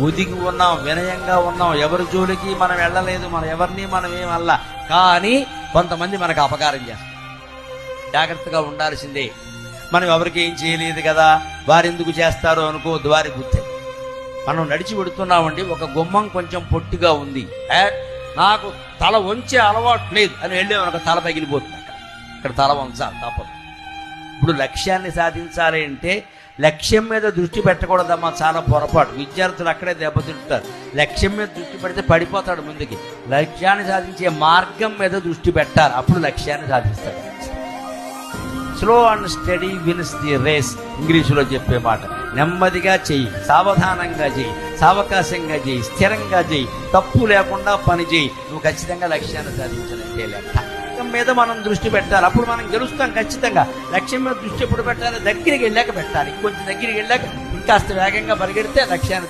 ఒదిగి ఉన్నాం, వినయంగా ఉన్నాం, ఎవరి జోలికి మనం వెళ్ళలేదు, ఎవరిని మనం ఏమల్లా. కానీ కొంతమంది మనకు అపకారం చేస్తారు. జాగ్రత్తగా ఉండాల్సిందే. మనం ఎవరికి ఏం చేయలేదు కదా, వారెందుకు చేస్తారో అనుకోవద్దు. వారి గుర్తే మనం నడిచి పెడుతున్నామండి, ఒక గుమ్మం కొంచెం పొట్టిగా ఉంది, నాకు తల వంచే అలవాటు లేదు అని వెళ్ళే మనకు తల పగిలిపోతుంది. ఇక్కడ తల వంచాలి, తప్పదు. ఇప్పుడు లక్ష్యాన్ని సాధించాలి అంటే లక్ష్యం మీద దృష్టి పెట్టకూడదమ్మా, చాలా పొరపాటు. విద్యార్థులు అక్కడే దెబ్బతింటారు. లక్ష్యం మీద దృష్టి పెడితే పడిపోతాడు ముందుకి. లక్ష్యాన్ని సాధించే మార్గం మీద దృష్టి పెట్టాలి, అప్పుడు లక్ష్యాన్ని సాధిస్తాడు. Slow and study wins the race, ఇంగ్లీషులో చెప్పే మాట. నెమ్మదిగా చెయ్యి, సావధానంగా చెయ్యి, సావకాశంగా చెయ్యి, స్థిరంగా చెయ్యి, తప్పు లేకుండా పని చేయి. నువ్వు ఖచ్చితంగా లక్ష్యాన్ని సాధించినట్టే లెక్క. లక్ష్యం మీద మనం దృష్టి పెట్టాలి, అప్పుడు మనం గెలుస్తాం ఖచ్చితంగా. లక్ష్యం మీద దృష్టి ఎప్పుడు పెట్టాలి? దగ్గరికి వెళ్ళాక పెట్టాలి. కొంచెం దగ్గరికి వెళ్ళాక ఇంకాస్త వేగంగా పరిగెడితే లక్ష్యాన్ని